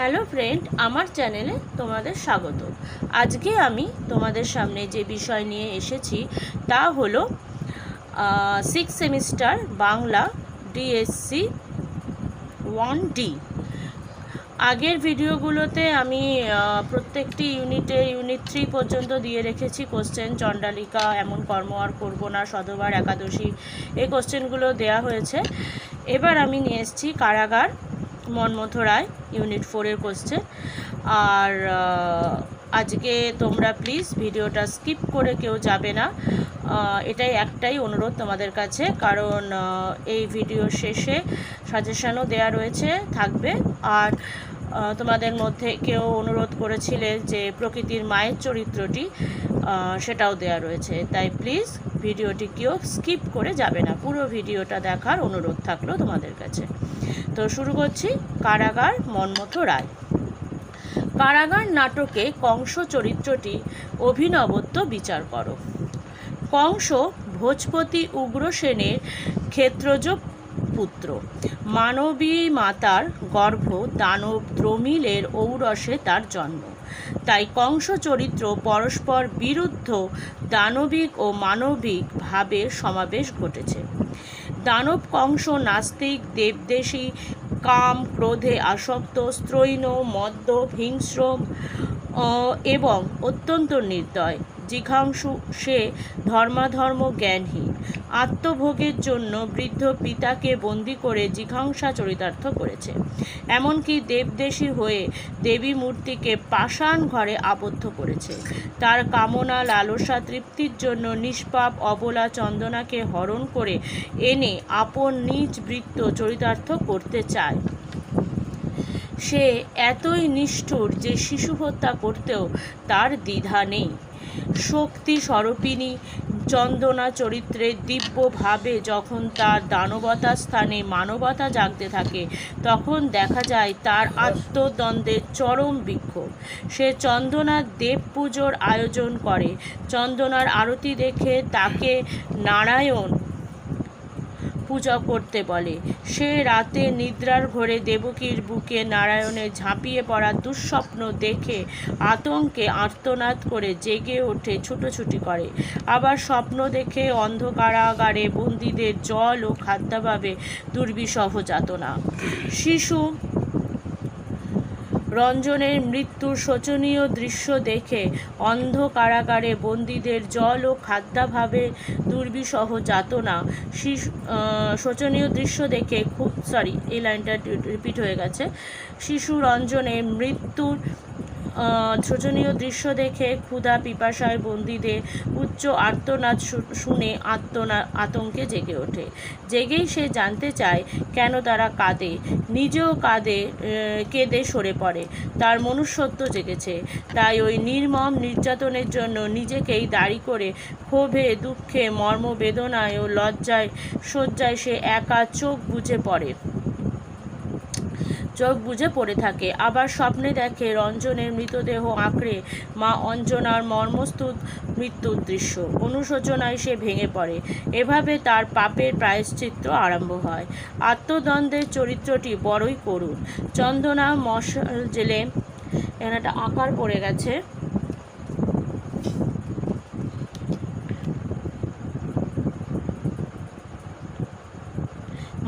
Hello friend, আমার চ্যানেলে তোমাদের স্বাগত। আজকে আমি তোমাদের সামনে যে বিষয় নিয়ে এসেছি তা হলো 6 সেমিস্টার বাংলা ডিএসসি 1D। আগের ভিডিওগুলোতে আমি প্রত্যেকটি ইউনিট 3 পর্যন্ত দিয়ে রেখেছি কোশ্চেন। চণ্ডালিকা, এমন কর্ম আর করবো না, সধবার একাদশী, এই কোশ্চেনগুলো দেয়া হয়েছে। এবার আমি নিয়ে এসেছি কারাগার মন্মথ রায় ইউনিট 4-এর কোশ্চেন। আর আজকে তোমরা প্লিজ ভিডিওটা স্কিপ করে কেউ যাবে না, এটাই একটাই অনুরোধ তোমাদের কাছে, কারণ এই ভিডিও শেষে সাজেশনও দেয়া রয়েছে থাকবে। আর তোমাদের মধ্যে কেউ অনুরোধ করেছিলে যে প্রকৃতির মায়ের চরিত্রটি, সেটাও দেয়া রয়েছে। তাই প্লিজ ভিডিওটি কেউ স্কিপ করে যাবে না, পুরো ভিডিওটা দেখার অনুরোধ থাকলো তোমাদের কাছে। তো শুরু করছি। কারাগার মন্মথ রায়। কারাগার নাটকে কংস চরিত্রটি অভিনবত্ব বিচার করো। কংস ভোজপতি উগ্রসেনের ক্ষেত্রজ পুত্র। মানবী মাতার গর্ভ দানব দ্রমিলের ঔরসে তার জন্ম। তাই কংস চরিত্র পরস্পর বিরুদ্ধ দানবিক ও মানবিক ভাবের সমাবেশ ঘটেছে। দানব কংস নাস্তিক, দেবদেশী, কাম ক্রোধে আসক্ত, স্ত্রৈণ, মদ্যপ, হিংস্র এবং অত্যন্ত নির্দয়। জিঘাংসু, সে ধর্মাধর্ম জ্ঞানহীন। আত্মভোগের জন্য বৃদ্ধ পিতাকে বন্দি করে জিঘাংসা চরিতার্থ করেছে। এমনকি দেবদেশী হয়ে দেবী মূর্তিকে পাষাণ ঘরে আবদ্ধ করেছে। তার কামনা লালসা তৃপ্তির জন্য নিষ্পাপ অবলা চন্দনাকে হরণ করে এনে আপন নিজ বৃত্ত চরিতার্থ করতে চায়। সে এতই নিষ্ঠুর যে শিশু হত্যা করতেও তার দ্বিধা নেই। শক্তি স্বরূপিণী চন্দনা চরিত্রে দিব্যভাবে যখন তার দানবতার স্থানে মানবতা জাগতে থাকে, তখন দেখা যায় তার আত্মদ্বন্দ্বের চরম বিক্ষোভ। সে চন্দনার দেব পুজোর আয়োজন করে। চন্দনার আরতি দেখে তাকে নারায়ণ পূজা করতে বলে। সে রাতে নিদ্রার ঘোরে দেবকীর বুকে নারায়ণের ঝাঁপিয়ে পড়া দুঃস্বপ্ন দেখে আতঙ্কে আর্তনাদ করে জেগে ওঠে, ছুটোছুটি করে। আবার স্বপ্ন দেখে অন্ধকারাগারে বন্দীদের জল ও খাদ্যাভাবে দুর্বিষহ যাতনা। শিশু রঞ্জনের মৃত্যুর শোচনীয় দৃশ্য দেখে অন্ধ কারাগারে বন্দীদের জল ও খাদ্যাভাবে দুর্বিষহ যাতনা। শোচনীয় দৃশ্য দেখে এই লাইনটা রিপিট হয়ে গেছে। শিশু রঞ্জনের মৃত্যুর শোচনীয় দৃশ্য দেখে ক্ষুধা পিপাসায় বন্দীদের উচ্চ আর্তনাদ শুনে আতঙ্কে জেগে ওঠে। জেগেই সে জানতে চায় কেন তারা কাঁদে। নিজেও কেঁদে সরে পড়ে। তার মনুষ্যত্ব জেগেছে। তাই ওই নির্মম নির্যাতনের জন্য নিজেকেই দায়ী করে ক্ষোভে, দুঃখে, মর্মবেদনায় ও লজ্জায় শয্যায় সে একা চোখ বুজে পড়ে থাকে। আবার স্বপ্নে দেখে রঞ্জনের মৃতদেহ আঁকড়ে মা অঞ্জনার মর্মস্তুদ মৃত্যুর দৃশ্য। অনুশোচনায় সে ভেঙে পড়ে। এভাবে তার পাপের প্রায়শ্চিত্ত আরম্ভ হয়। আত্মদ্বন্দ্বের চরিত্রটি বড়ই করুণ। চন্দনা মশাল জেলে, এখানে একটা আকার পড়ে গেছে,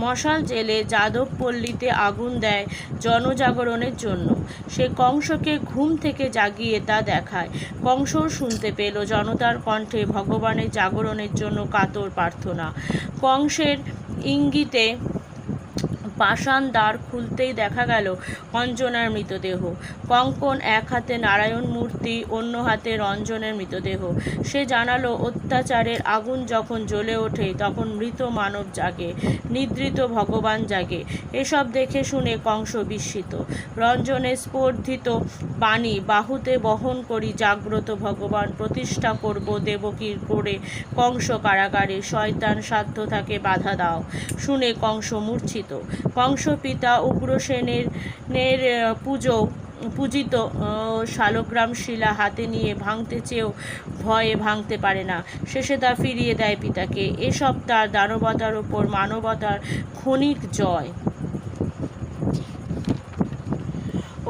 মশাল জেলে যাদবপল্লীতে আগুন দেয় জনজাগরণের জন্য। সে কংসকে ঘুম থেকে জাগিয়ে তা দেখায়। কংসও শুনতে পেল জনতার কণ্ঠে ভগবানের জাগরণের জন্য কাতর প্রার্থনা। কংসের ইঙ্গিতে পাষাণ দ্বার খুলতেই দেখা গেল অঞ্জনার মৃতদেহ। কঙ্কন এক হাতে নারায়ণ মূর্তি, অন্য হাতে রঞ্জনের মৃতদেহ। সে জানালো অত্যাচারের আগুন যখন জ্বলে ওঠে তখন মৃত মানব জাগে, নিদ্রিত ভগবান জাগে। এসব দেখে শুনে কংস বিস্মিত। রঞ্জনের স্পর্ধিত বাণী, বাহুতে বহন করি জাগ্রত ভগবান, প্রতিষ্ঠা করব দেবকীর করে কংস কারাগারে, শয়তান সাধ্য থাকে বাধা দাও, শুনে কংস মূর্ছিত। কংস পিতা উগ্রসেনের পূজিত শালগ্রাম শিলা হাতে নিয়ে ভাঙতে চেয়েও ভয়ে ভাঙতে পারে না। শেষে তা ফিরিয়ে দেয় পিতাকে। এসব তার দানবতার ওপর মানবতার ক্ষণিক জয়।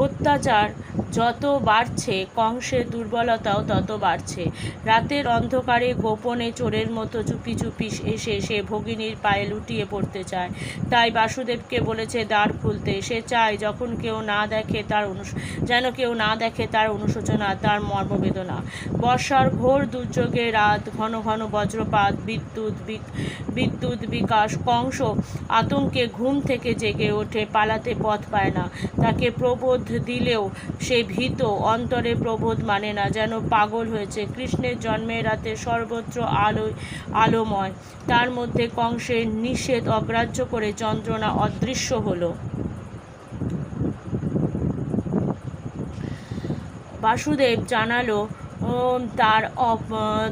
অত্যাচার যত বাড়ছে, কংসের দুর্বলতাও তত বাড়ছে। রাতের অন্ধকারে গোপনে চোরের মতো চুপি চুপি এসে সে ভগিনীর পায়ে লুটিয়ে পড়তে চায়। তাই বাসুদেবকে বলেছে দ্বার খুলতে। সে চায় যখন কেউ না দেখে যেন কেউ না দেখে তার অনুশোচনা, তার মর্মবেদনা। বর্ষার ঘোর দুর্যোগে রাত, ঘন ঘন বজ্রপাত, বিদ্যুৎ বিকাশ। কংস আতঙ্কে ঘুম থেকে জেগে ওঠে, পালাতে পথ পায় না। তাকে প্রবোধ দিলেও সে ভীত, অন্তরে প্রবোধ মানে না, যেন পাগল হয়েছে। কৃষ্ণের জন্মের রাতে সর্বত্র আলোময়, তার মধ্যে কংসের নিষেধ অগ্রাহ্য করে যন্ত্রণা অদৃশ্য হলো। বাসুদেব জানালো তার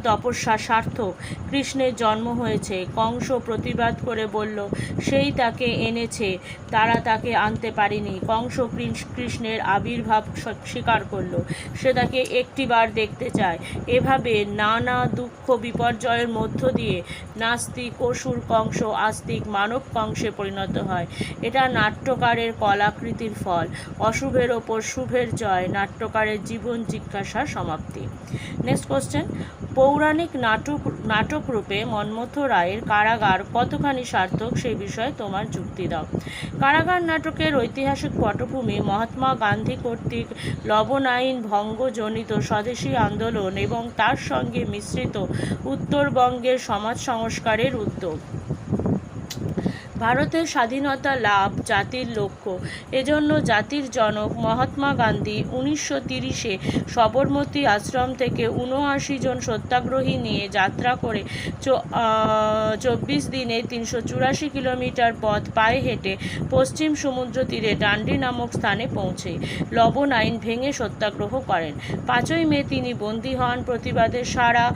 তপস্যা সার্থক, কৃষ্ণের জন্ম হয়েছে। কংস প্রতিবাদ করে বলল সেই তাকে এনেছে, তারা তাকে আনতে পারেনি। কংস কৃষ্ণের আবির্ভাব স্বীকার করল, সে তাকে একটিবার দেখতে চায়। এভাবে নানা দুঃখ বিপর্যয়ের মধ্য দিয়ে নাস্তিক অসুর কংস আস্তিক মানব কংসে পরিণত হয়। এটা নাট্যকারের কলাকৃতির ফল। অশুভের ওপর শুভের জয়, নাট্যকারের জীবন জিজ্ঞাসার সমাপ্তি। নেক্সট কোশ্চেন, পৌরাণিক নাটক রূপে মন্মথ রায়ের কারাগার কতখানি সার্থক সেই বিষয়ে তোমার যুক্তি দাও। কারাগার নাটকের ঐতিহাসিক পটভূমি মহাত্মা গান্ধী কর্তৃক লবণ আইন ভঙ্গজনিত স্বদেশী আন্দোলন এবং তার সঙ্গে মিশ্রিত উত্তরবঙ্গের সমাজ সংস্কারের উদ্যোগ। ভারতের স্বাধীনতা লাভ জাতির লক্ষ্য, এজন্য জাতির জনক মহাত্মা গান্ধী 1930-এ সবরমতী আশ্রম থেকে 79 জন সত্যাগ্রহী নিয়ে যাত্রা করে 24 দিনে 384 কিলোমিটার পথ পায়ে হেঁটে পশ্চিম সমুদ্র তীরে ডান্ডি নামক স্থানে পৌঁছে লবণ আইন ভেঙে সত্যাগ্রহ করেন। 5ই মে তিনি বন্দী হন। প্রতিবাদে সারা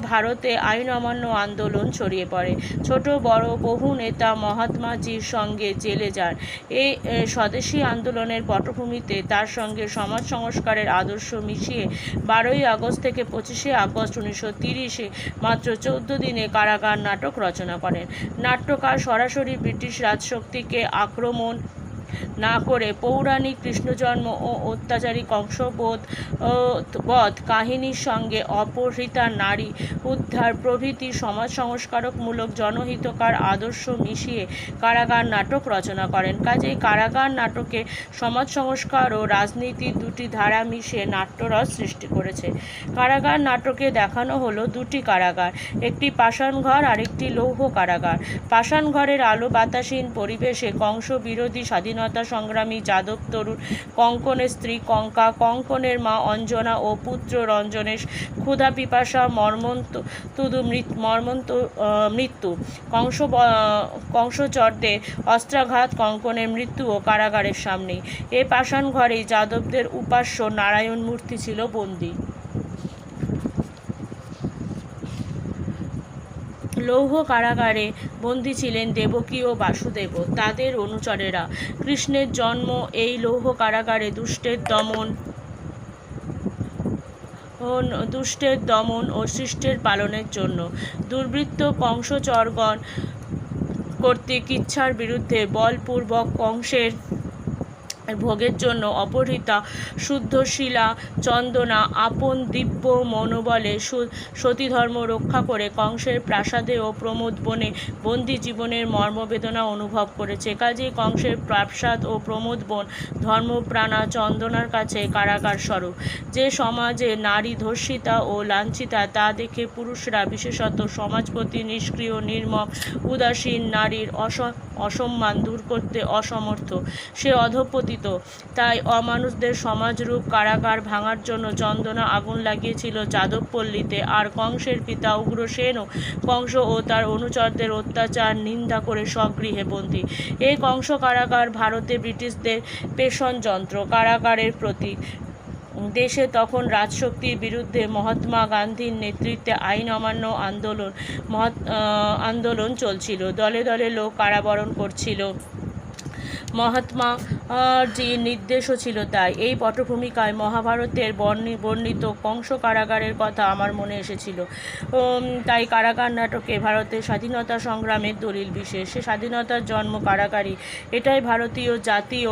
ভারতে আইন অমান্য আন্দোলন ছড়িয়ে পড়ে। ছোট বড় বহু নেতা মহাত্মাজির সঙ্গে জেলে যান। এই স্বদেশী আন্দোলনের পটভূমিতে তার সঙ্গে সমাজ সংস্কারের আদর্শ মিশিয়ে 12ই আগস্ট থেকে 25শে আগস্ট 1930-এ মাত্র 14 দিনে কারাগার নাটক রচনা করেন। নাট্যকার সরাসরি ব্রিটিশ রাজশক্তিকে আক্রমণ না করে পৌরাণিক কৃষ্ণজন্ম ও অত্যাচারী কংসবধ কাহিনীর সঙ্গে অপহৃতা নারী উদ্ধার প্রভৃতি সমাজ সংস্কারকমূলক জনহিতকর আদর্শ মিশিয়ে কারাগার নাটক রচনা করেন। কাজেই কারাগার নাটকে সমাজ সংস্কার ও রাজনীতির দুটি ধারা মিশিয়ে নাট্যরস সৃষ্টি করেছে। কারাগার নাটকে দেখানো হলো দুটি কারাগার, একটি পাষাণঘর আর একটি লৌহ কারাগার। পাষাণঘরের আলো বাতাসহীন পরিবেশে কংস বিরোধী স্বাধীনতা সংগ্রামী যাদব তরুণ, কঙ্কনের স্ত্রী কঙ্কা, কঙ্কনের মা অঞ্জনা ও পুত্র রঞ্জনের ক্ষুধা পিপাসা মৃত্যু, কংসচরদের অস্ত্রাঘাত, কঙ্কনের মৃত্যু ও কারাগারের সামনেই। এ পাষাণ ঘরেই যাদবদের উপাস্য নারায়ণ মূর্তি ছিল বন্দী। লৌহ কারাগারে বন্দী ছিলেন দেবকী ও বাসুদেবও, তাদের অনুচরেরা। কৃষ্ণের জন্ম এই লৌহ কারাগারে দুষ্টের দমন ও শিষ্টের পালনের জন্য। দুর্বৃত্ত কংসচরগণ কর্তৃক ইচ্ছার বিরুদ্ধে বলপূর্বক কংসের ভোগের জন্য অপহৃতা শুদ্ধশীলা চন্দনা আপন দিব্য মনোবলে সতীধর্ম রক্ষা করে কংসের প্রাসাদে ও প্রমোদ বনে বন্দী জীবনের মর্মবেদনা অনুভব করেছে। কাজেই কংসের প্রাসাদ ও প্রমোদ বন ধর্মপ্রাণা চন্দনার কাছে কারাগার স্বরূপ। যে সমাজে নারী ধর্ষিতা ও লাঞ্ছিতা তা দেখে পুরুষরা, বিশেষত সমাজপতি নিষ্ক্রিয় নির্মম উদাসীন নারীর অসম্মান দূর করতে অসমর্থ, সে অধঃপতিত। তাই অমানুষদের সমাজরূপ কারাগার ভাঙার জন্য চন্দনা আগুন লাগিয়েছিল যাদবপল্লীতে। আর কংসের পিতা উগ্রসেনও কংস ও তার অনুচরদের অত্যাচার নিন্দা করে স্বগৃহে বন্দী। এই কংস কারাগার ভারতে ব্রিটিশদের পেষণ যন্ত্র, কারাগারের প্রতীক। দেশে তখন রাজশক্তির বিরুদ্ধে মহাত্মা গান্ধীর নেতৃত্বে আইন অমান্য আন্দোলন চলছিল। দলে দলে লোক কারাবরণ করছিল। মহাত্মা যে নির্দেশও ছিল তাই। এই পটভূমিকায় মহাভারতের বর্ণিত কংস কারাগারের কথা আমার মনে এসেছিল। তাই কারাগার নাটকে ভারতের স্বাধীনতা সংগ্রামের দলিল বিশেষ। সে স্বাধীনতার জন্ম কারাগারে, এটাই ভারতীয় জাতীয়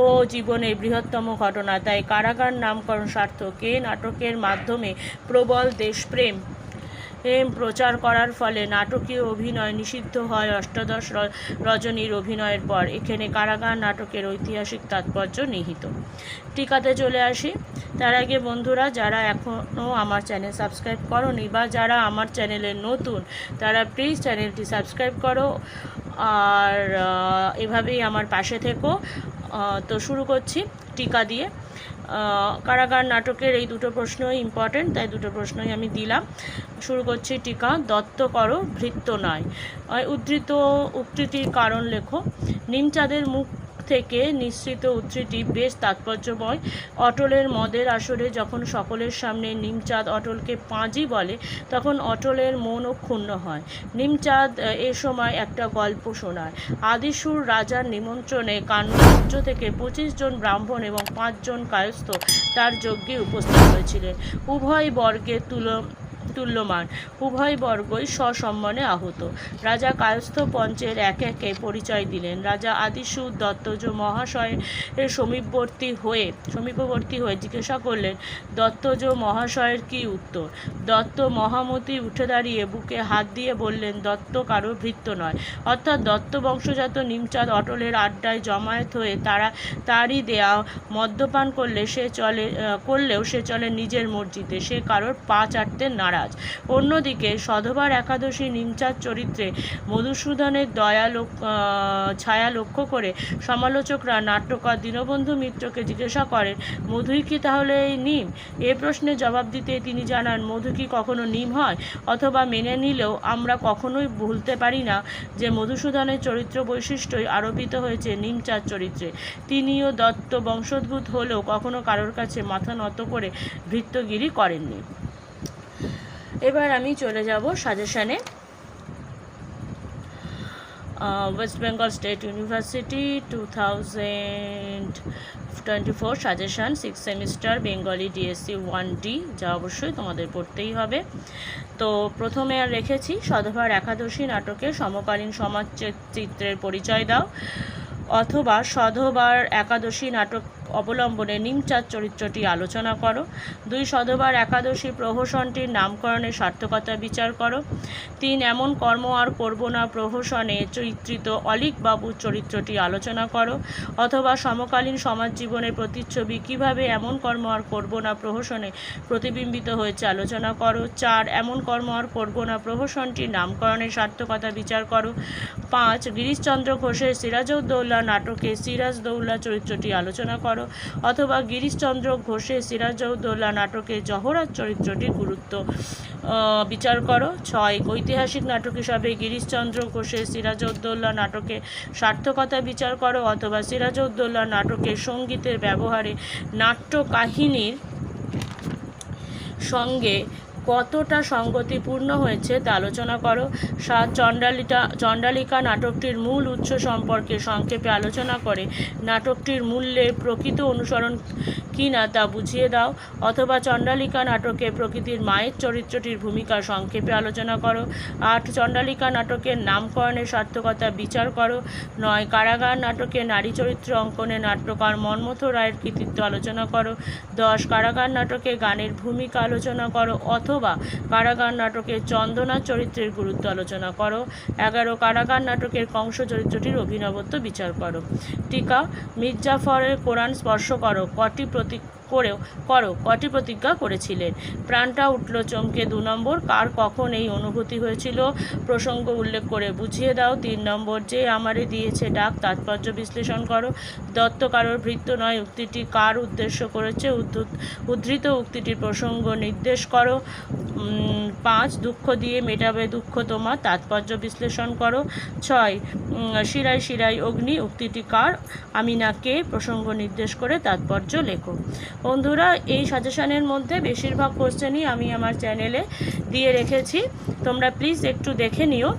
ও জীবনের বৃহত্তম ঘটনা। তাই কারাগার নামকরণ সার্থক। এই নাটকের মাধ্যমে প্রবল দেশপ্রেম প্রচার করার ফলে নাটকীয় অভিনয় নিষিদ্ধ হয় অষ্টাদশ রজনীর অভিনয়ের পর। এখানে কারাগার নাটকের ঐতিহাসিক তাৎপর্য নিহিত। টিকাতে চলে আসি। তার আগে বন্ধুরা, যারা এখনও আমার চ্যানেল সাবস্ক্রাইব করোনি বা যারা আমার চ্যানেলে নতুন, তারা প্লিজ চ্যানেলটি সাবস্ক্রাইব করো আর এভাবেই আমার পাশে থেকো। তো শুরু করছি টিকা দিয়ে। কারাগার নাটকের এই দুটো প্রশ্নই ইম্পর্টেন্ট, তাই দুটো প্রশ্নই আমি দিলাম। শুরু করছি টিকা। দত্ত করো, ভৃত্য নয়। উদ্ধৃত উক্তিটির কারণ লেখো। নিমচাঁদের মুখ থেকে নিঃসৃত উদ্ধৃতি বেশ তাৎপর্যময়। অটলের মদের আসরে যখন সকলের সামনে নিমচাঁদ অটলকে পাঁজি বলে, তখন অটলের মনও ক্ষুণ্ণ হয়। নিমচাঁদ এ সময় একটা গল্প শোনায়। আদিসুর রাজার নিমন্ত্রণে কান্যরাজ্য থেকে 25 জন ব্রাহ্মণ এবং 5 জন কায়স্থ তার যজ্ঞে উপস্থিত হয়েছিলেন। উভয় বর্গে তুল্যমান, উভয় বর্গই সসম্মানে আহত। রাজা কায়স্থ পঞ্চের একে একে পরিচয় দিলেন। রাজা আদিসুর দত্তজ মহাশয়ের সমীপবর্তী হয়ে জিজ্ঞাসা করলেন, দত্তজ মহাশয়ের কি উত্তর? দত্ত মহামতি উঠে দাঁড়িয়ে বুকে হাত দিয়ে বললেন, দত্ত কারো ভৃত্য নয়। অর্থাৎ দত্ত বংশজাত নিমচাঁদ অটলের আড্ডায় জমায়েত হয়ে তারই দেয়া মদ্যপান করলেও সে চলে নিজের মর্জিতে, সে কারোর পা চাটতে নারাজ। অন্যদিকে সধবার একাদশী নিমচাঁদ চরিত্রে মধুসূদনের ছায়া লক্ষ্য করে সমালোচকরা নাট্যকার দীনবন্ধু মিত্রকে জিজ্ঞাসা করেন, মধুই কি তাহলে এই নিম? এ প্রশ্নের জবাব দিতে তিনি জানান, মধু কি কখনো নিম হয়? অথবা মেনে নিলেও আমরা কখনোই ভুলতে পারি না যে মধুসূদনের চরিত্র বৈশিষ্ট্যই আরোপিত হয়েছে নিমচাঁদ চরিত্রে। তিনিও দত্ত বংশোদ্ভূত হলেও কখনো কারোর কাছে মাথা নত করে ভৃত্যগিরি করেননি। এবার আমি চলে যাব সাজেশানে। West Bengal State University 2024 suggestion 6 semester Bengali DSC 1D, যা অবশ্যই তোমাদের পড়তেই হবে। তো প্রথমে রেখেছি সধবার একাদশী নাটকে সমকালীন সমাজ চিত্রের পরিচয় দাও, অথবা সধবার একাদশী নাটক অবলম্বনে নিমচাঁদ চরিত্রটি আলোচনা করো। 2 সধবার একাদশী প্রহসনটির নামকরণের সার্থকতা বিচার করো। 3 এমন কর্ম আর করব না প্রহসনে চিত্রিত অলীকবাবুর চরিত্রটি আলোচনা করো, অথবা সমকালীন সমাজ জীবনের প্রতিচ্ছবি কিভাবে এমন কর্ম আর করব না প্রহসনে প্রতিবিম্বিত হয়েছে আলোচনা করো। 4 এমন কর্ম আর করব না প্রহসনটির নামকরণের সার্থকতা বিচার করো। 5 গিরিশচন্দ্র ঘোষের সিরাজউদ্দৌলা নাটকে সিরাজদৌল্লা চরিত্রটি আলোচনা করো, অথবা গিরিশচন্দ্র ঘোষের সিরাজউদ্দৌলা নাটকে জহরাজ চরিত্রটির গুরুত্ব বিচার করো। 6 ঐতিহাসিক নাটক হিসাবে গিরিশচন্দ্র ঘোষের সিরাজউদ্দৌলা নাটকে সার্থকতা বিচার করো, অথবা সিরাজউদ্দৌলা নাটকের সঙ্গীতের ব্যবহারে নাট্য কাহিনীর সঙ্গে কতটা সঙ্গতিপূর্ণ হয়েছে তা আলোচনা করো। 7 চণ্ডালিকা নাটকটির মূল উৎস সম্পর্কে সংক্ষেপে আলোচনা করে নাটকটির মূল্যের প্রকৃত অনুসরণ কিনা তা বুঝিয়ে দাও, অথবা চণ্ডালিকা নাটকে প্রকৃতির মায়ের চরিত্রটির ভূমিকা সংক্ষেপে আলোচনা করো। 8 চণ্ডালিকা নাটকের নামকরণের সার্থকতা বিচার করো। 9 কারাগার নাটকে নারী চরিত্র অঙ্কনে নাট্যকার মন্মথ রায়ের কৃতিত্ব আলোচনা করো। 10 কারাগার নাটকে গানের ভূমিকা আলোচনা করো, অথবা কারাগার নাটকের চন্দনা চরিত্রের গুরুত্ব আলোচনা করো। 11 কারাগার নাটকের কংস চরিত্রটির অভিনবত্ব বিচার করো। টিকা। মির্জাফরের কোরআন স্পর্শ করো কটি প্রতিজ্ঞা করেছিলেন? প্রাণটা উঠল চমকে। 2 নম্বর, কার কখন এই অনুভূতি হয়েছিল প্রসঙ্গ উল্লেখ করে বুঝিয়ে দাও। 3 নম্বর, যে আমারে দিয়েছে ডাক তাৎপর্য বিশ্লেষণ করো। দত্ত কারোর ভৃত্য নয় উক্তিটি কার উদ্দেশ্য করেছে? উদ্ধৃত উক্তিটির প্রসঙ্গ নির্দেশ করো। 5 দুঃখ দিয়ে মেটাবে দুঃখ তোমার তাৎপর্য বিশ্লেষণ করো। 6 শিরায় শিরায় অগ্নি উক্তিটি কার? আমি না কে প্রসঙ্গ নির্দেশ করে তাৎপর্য লেখো। বন্ধুরা, এই সাজেশনের মধ্যে বেশিরভাগ কোশ্চেনই আমি আমার চ্যানেলে দিয়ে রেখেছি, তোমরা প্লিজ একটু দেখে নিও।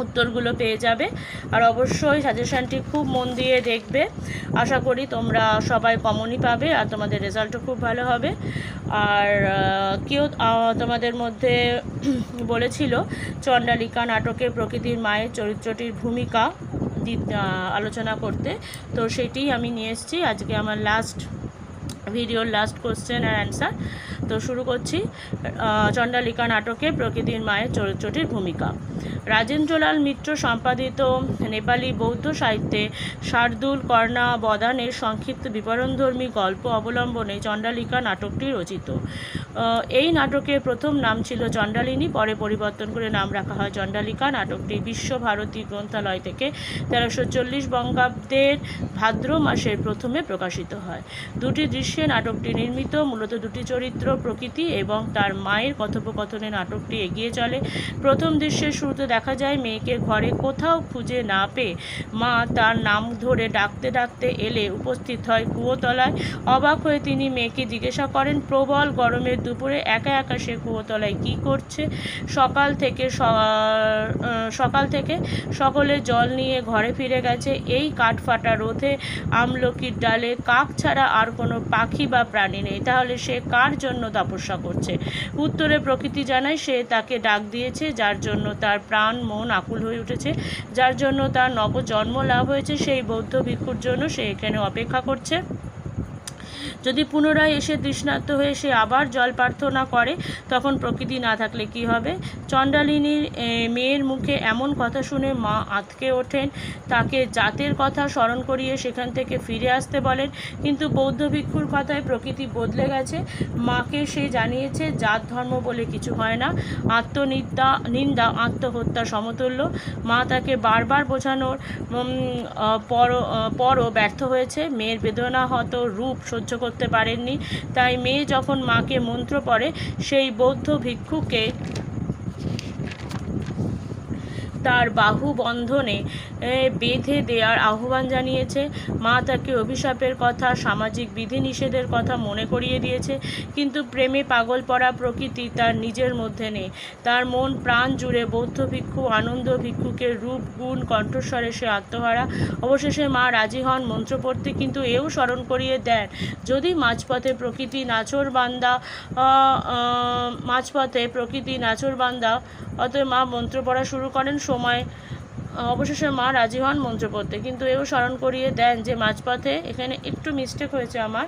উত্তরগুলো পেয়ে যাবে। আর অবশ্যই সাজেশানটি খুব মন দিয়ে দেখবে। আশা করি তোমরা সবাই কমনই পাবে আর তোমাদের রেজাল্টও খুব ভালো হবে। আর কেউ তোমাদের মধ্যে বলেছিল চণ্ডালিকা নাটকে প্রকৃতির মায়ের চরিত্রটির ভূমিকা আলোচনা করতে, তো সেটিই আমি নিয়ে এসেছি আজকে আমার ভিডিওর লাস্ট কোশ্চেন আর অ্যান্সার। তো শুরু করছি। চণ্ডালিকা নাটকে প্রকৃতির মায়ের চরিত্রটির ভূমিকা। রাজেন্দ্রলাল মিত্র সম্পাদিত নেপালি বৌদ্ধ সাহিত্যে শার্দুল কর্ণা বদানের সংক্ষিপ্ত বিবরণধর্মী গল্প অবলম্বনে চণ্ডালিকা নাটকটি রচিত। এই নাটকের প্রথম নাম ছিল চণ্ডালিনী, পরে পরিবর্তন করে নাম রাখা হয় চণ্ডালিকা। নাটকটি বিশ্বভারতী গ্রন্থালয় থেকে 1340 বঙ্গাব্দের ভাদ্র মাসের প্রথমে প্রকাশিত হয়। দুটি দৃশ্যে নাটকটি নির্মিত। মূলত দুটি চরিত্র প্রকৃতি এবং তার মায়ের কথোপকথনে নাটকটি এগিয়ে চলে। প্রথম দৃশ্যের শুরুতে দেখা যায় মেয়েকে ঘরে কোথাও খুঁজে না পেয়ে মা তার নাম ধরে ডাকতে ডাকতে এলে উপস্থিত হয় কুয়োতলায়। অবাক হয়ে তিনি মেয়েকে জিজ্ঞাসা করেন, প্রবল গরমের দুপুরে একা একা সে কুয়োতলায় কী করছে। সকাল থেকে সকলে জল নিয়ে ঘরে ফিরে গেছে। এই কাঠফাটা রোদে আমলকির ডালে কাক ছাড়া আর কোনো পাখি বা প্রাণী নেই, তাহলে সে কার জন্য তপস্যা করছে? উত্তরে প্রকৃতি জানায় সে তাকে ডাক দিয়েছে, যার জন্য তার প্রাণ মন আকুল হয়ে উঠেছে, যার জন্য তার নবজন্ম লাভ হয়েছে। সেই বৌদ্ধ ভিক্ষুর জন্য সে এখানে অপেক্ষা করছে। যদি পুনরায় এসে তৃষ্ণার্ত হয়ে সে আবার জল প্রার্থনা করে, তখন প্রকৃতি না থাকলে কি হবে? চণ্ডালিনীর মেয়ের মুখে এমন কথা শুনে মা আঁতকে ওঠেন, তাকে জাতের কথা স্মরণ করিয়ে সেখান থেকে ফিরে আসতে বলেন। কিন্তু বৌদ্ধ ভিক্ষুর কথায় প্রকৃতি বদলে গেছে। মাকে সে জানিয়েছে জাত ধর্ম বলে কিছু হয় না, নিন্দা আত্মহত্যা সমতুল্য। মা তাকে বারবার বোঝানোর পরও ব্যর্থ হয়েছে। মেয়ের বেদনাহত রূপ সহ্য করতে পারেননি, তাই মেয়ে যখন মাকে মন্ত্র পড়ে, সেই বৌদ্ধ ভিক্ষুকে তার বাহু বন্ধনে বেঁধে দেওয়ার আহ্বান জানিয়েছে। মা তাকে অভিশাপের কথা, সামাজিক বিধিনিষেধের কথা মনে করিয়ে দিয়েছে। কিন্তু প্রেমে পাগল পড়া প্রকৃতি তার নিজের মধ্যে নেই। তার মন প্রাণ জুড়ে বৌদ্ধ ভিক্ষু, আনন্দ ভিক্ষুকের রূপ গুণ কণ্ঠস্বরে সে আত্মহারা। অবশেষে মা রাজি হন মন্ত্র পড়তে, কিন্তু এও স্মরণ করিয়ে দেন যদি মাঝপথে প্রকৃতি নাচর বান্দা অতএব মা মন্ত্র পড়া শুরু করেন। অবশেষে মা রাজি হন মন্ত্র পড়তে, কিন্তু এও স্মরণ করিয়ে দেন যে মাঝপথে, এখানে একটু মিস্টেক হয়েছে আমার,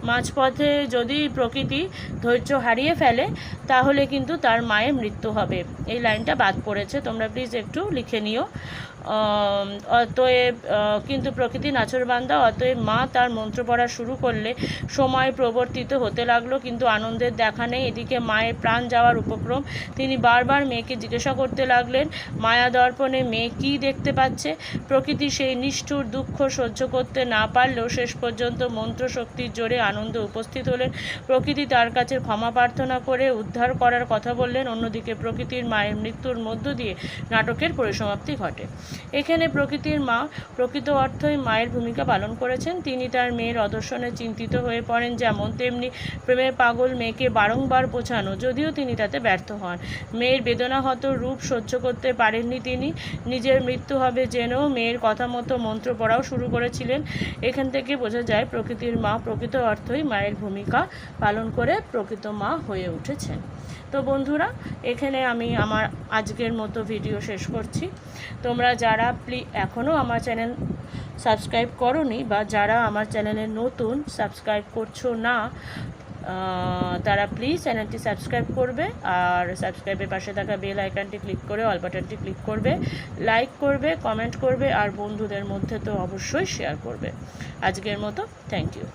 মাঝপথে যদি প্রকৃতি ধৈর্য হারিয়ে ফেলে তাহলে কিন্তু তার মায়ের মৃত্যু হবে। এই লাইনটা বাদ পড়েছে, তোমরা প্লিজ একটু লিখে নিও। অতএব কিন্তু প্রকৃতি নাচরবান্দা, অতএব মা তার মন্ত্র পড়া শুরু করলে সময় প্রবর্তিত হতে লাগলো, কিন্তু আনন্দের দেখা নেই। এদিকে মায়ের প্রাণ যাওয়ার উপক্রম। তিনি বারবার মেয়েকে জিজ্ঞাসা করতে লাগলেন মায়া দর্পণে মেয়ে কী দেখতে পাচ্ছে। প্রকৃতি সেই নিষ্ঠুর দুঃখ সহ্য করতে না পারলেও শেষ পর্যন্ত মন্ত্র শক্তির জোরে আনন্দ উপস্থিত হলেন। প্রকৃতি তার কাছে ক্ষমা প্রার্থনা করে উদ্ধার করার কথা বললেন। অন্যদিকে প্রকৃতির মায়ের মৃত্যুর মধ্য দিয়ে নাটকের পরিসমাপ্তি ঘটে। এখানে প্রকৃতির মা প্রকৃত অর্থই মায়ের ভূমিকা পালন করেছেন। তিনি তার মেয়ের অদর্শনে চিন্তিত হয়ে পড়েন, যেমন তেমনি প্রেমের পাগল মেয়েকে বারংবার বোঝানো, যদিও তিনি তাতে ব্যর্থ হন। মেয়ের বেদনাহত রূপ সহ্য করতে পারেননি তিনি। নিজের মৃত্যু হবে জেনেও মেয়ের কথা মতো মন্ত্র পড়াও শুরু করেছিলেন। এখান থেকে বোঝা যায় প্রকৃতির মা প্রকৃত অর্থই মায়ের ভূমিকা পালন করে প্রকৃত মা হয়ে উঠেছেন। তো বন্ধুরা, এখানে আমি আমার আজকের মতো ভিডিও শেষ করছি। তোমরা যারা এখনও আমার চ্যানেল সাবস্ক্রাইব করোনি বা যারা আমার চ্যানেলে নতুন সাবস্ক্রাইব করছো না, তারা প্লিজ চ্যানেলটি সাবস্ক্রাইব করবে আর সাবস্ক্রাইবের পাশে থাকা বেল আইকনটি ক্লিক করে অল বাটনটি ক্লিক করবে, লাইক করবে, কমেন্ট করবে আর বন্ধুদের মধ্যে তো অবশ্যই শেয়ার করবে। আজকের মতো থ্যাংক ইউ।